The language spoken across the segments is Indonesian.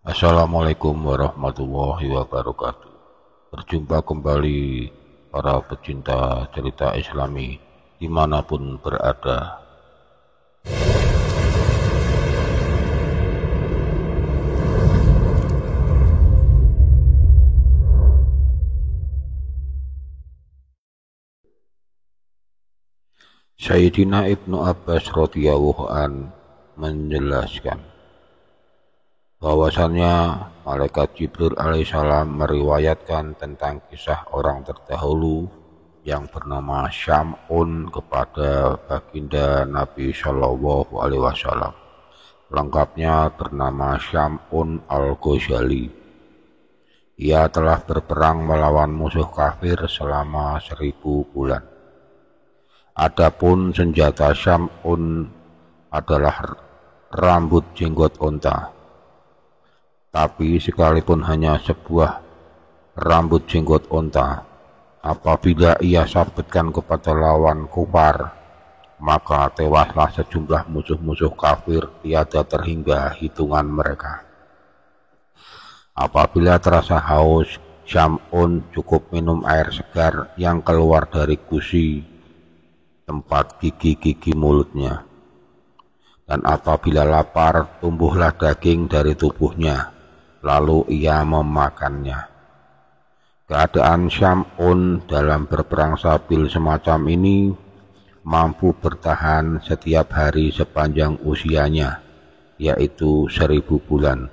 Assalamualaikum warahmatullahi wabarakatuh. Berjumpa kembali para pecinta cerita Islami dimanapun berada. Sayyidina Ibnu Abbas radhiyallahu an menjelaskan bahwasannya malaikat Jibril alaihissalam meriwayatkan tentang kisah orang terdahulu yang bernama Syam'un kepada baginda Nabi Shallallahu Alaihi Wasallam. Lengkapnya bernama Syam'un al-Ghazali. Ia telah berperang melawan musuh kafir selama 1000 bulan. Adapun senjata Syam'un adalah rambut jenggot onta. Tapi sekalipun hanya sebuah rambut jenggot onta, apabila ia sabitkan kepada lawan kufar, maka tewaslah sejumlah musuh-musuh kafir tiada terhingga hitungan mereka. Apabila terasa haus, Syam'un cukup minum air segar yang keluar dari gusi tempat gigi-gigi mulutnya. Dan apabila lapar, tumbuhlah daging dari tubuhnya, lalu ia memakannya. Keadaan Syam'un dalam berperang sabil semacam ini mampu bertahan setiap hari sepanjang usianya, yaitu 1000 bulan.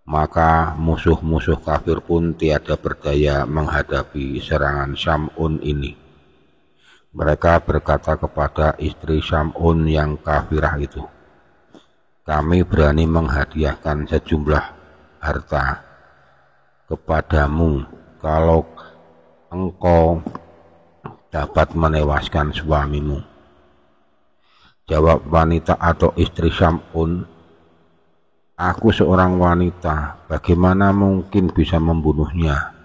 Maka musuh-musuh kafir pun tiada berdaya menghadapi serangan Syam'un ini. Mereka berkata kepada istri Syam'un yang kafirah itu, "Kami berani menghadiahkan sejumlah harta kepadamu kalau engkau dapat menewaskan suamimu." Jawab wanita atau istri Syam'un, "Aku seorang wanita, bagaimana mungkin bisa membunuhnya?"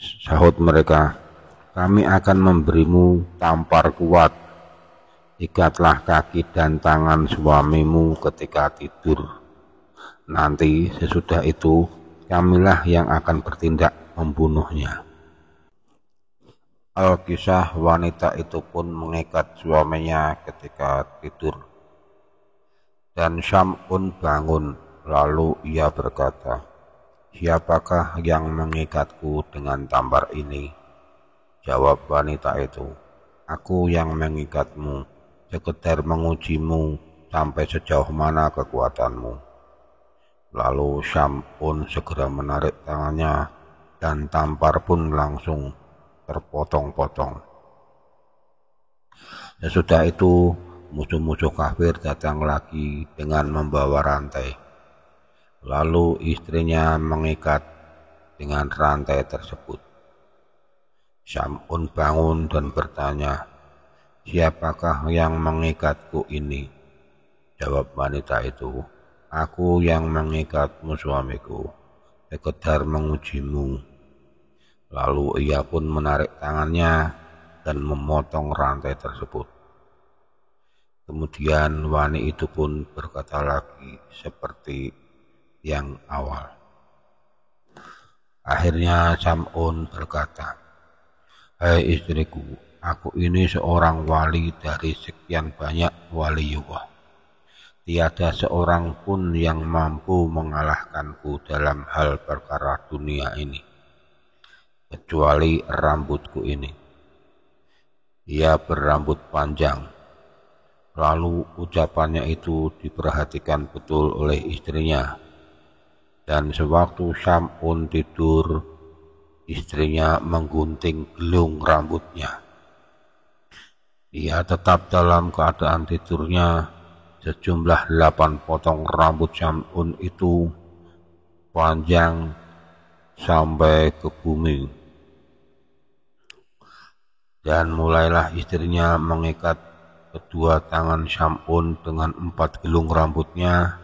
Sahut mereka, "Kami akan memberimu tampar kuat. Ikatlah kaki dan tangan suamimu ketika tidur. Nanti sesudah itu kamilah yang akan bertindak membunuhnya." Alkisah wanita itu pun mengikat suaminya ketika tidur. Dan Syam'un bangun, lalu ia berkata, "Siapakah yang mengikatku dengan tampar ini?" Jawab wanita itu, "Aku yang mengikatmu, sekedar mengujimu sampai sejauh mana kekuatanmu." Lalu Syam'un segera menarik tangannya dan tampar pun langsung terpotong-potong. Sesudah itu musuh-musuh kafir datang lagi dengan membawa rantai. Lalu istrinya mengikat dengan rantai tersebut. Syam'un bangun dan bertanya, "Siapakah yang mengikatku ini?" Jawab wanita itu, "Aku yang mengikatmu suamiku, sekedar mengujimu." Lalu ia pun menarik tangannya dan memotong rantai tersebut. Kemudian wanita itu pun berkata lagi seperti yang awal. Akhirnya Syam'un berkata, "Hai istriku, aku ini seorang wali dari sekian banyak waliullah. Tiada seorang pun yang mampu mengalahkanku dalam hal perkara dunia ini, kecuali rambutku ini." Ia berambut panjang. Lalu ucapannya itu diperhatikan betul oleh istrinya. Dan sewaktu Syam'un tidur, istrinya menggunting gelung rambutnya. Ia tetap dalam keadaan tidurnya. Sejumlah 8 potong rambut Syam'un itu panjang sampai ke bumi. Dan mulailah istrinya mengikat kedua tangan Syam'un dengan 4 gelung rambutnya,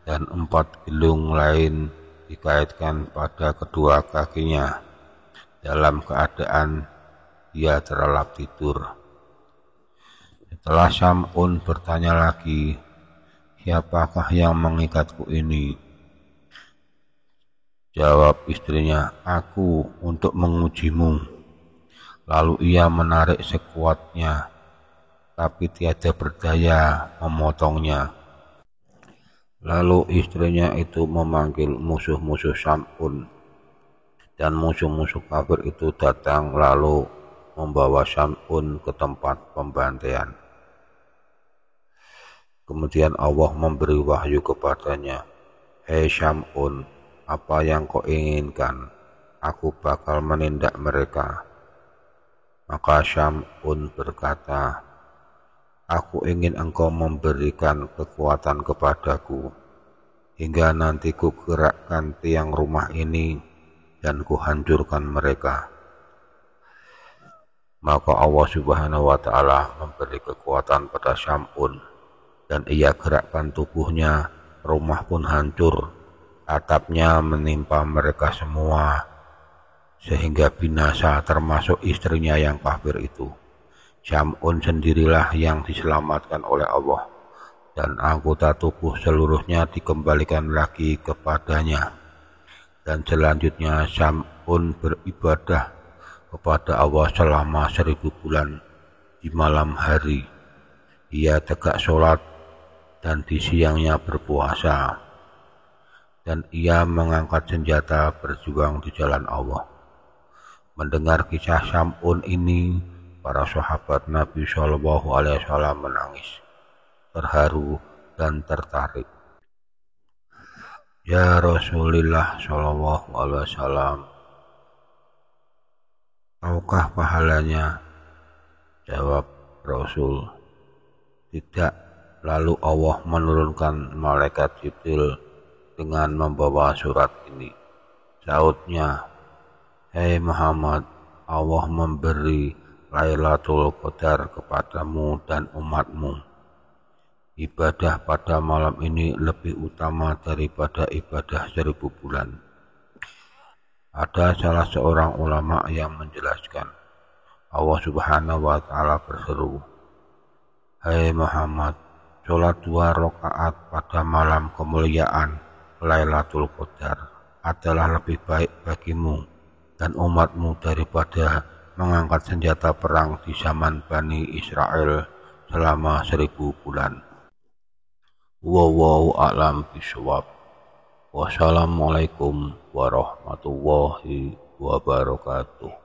dan 4 gelung lain dikaitkan pada kedua kakinya dalam keadaan dia terlelap tidur. Setelah Syam'un bertanya lagi, siapakah yang mengikatku ini? Jawab istrinya, aku untuk mengujimu. Lalu ia menarik sekuatnya, tapi tiada berdaya memotongnya. Lalu istrinya itu memanggil musuh-musuh Syam'un, dan musuh-musuh kafir itu datang lalu membawa Syam'un ke tempat pembantaian. Kemudian Allah memberi wahyu kepadanya, hei Syam'un, apa yang kau inginkan? Aku bakal menindak mereka. Maka Syam'un berkata, aku ingin engkau memberikan kekuatan kepadaku, hingga nanti ku gerakkan tiang rumah ini dan ku hancurkan mereka. Maka Allah Subhanahu wa Ta'ala memberi kekuatan pada Syam'un, dan ia gerakkan tubuhnya, rumah pun hancur, atapnya menimpa mereka semua, sehingga binasa termasuk istrinya yang kafir itu. Syam'un sendirilah yang diselamatkan oleh Allah, dan anggota tubuh seluruhnya dikembalikan lagi kepadanya. Dan selanjutnya Syam'un beribadah kepada Allah selama 1000 bulan di malam hari. Ia tegak sholat dan di siangnya berpuasa, dan ia mengangkat senjata berjuang di jalan Allah. Mendengar kisah Syam'un ini, para sahabat Nabi Shallallahu Alaihi Wasallam menangis, terharu dan tertarik. Ya Rasulullah Shallallahu Alaihi Wasallam, tahukah pahalanya? Jawab Rasul, tidak. Lalu Allah menurunkan malaikat Jibril dengan membawa surat ini. Sautnya, hei Muhammad, Allah memberi Lailatul Qadar kepadamu dan umatmu. Ibadah pada malam ini lebih utama daripada ibadah 1000 bulan. Ada salah seorang ulama yang menjelaskan, Allah Subhanahu wa Ta'ala berseru, hei Muhammad, sholat 2 rakaat pada malam kemuliaan Lailatul Qadar adalah lebih baik bagimu dan umatmu daripada mengangkat senjata perang di zaman Bani Israel selama 1000 bulan. Wallahu a'lam bishawab. Wassalamualaikum warahmatullahi wabarakatuh.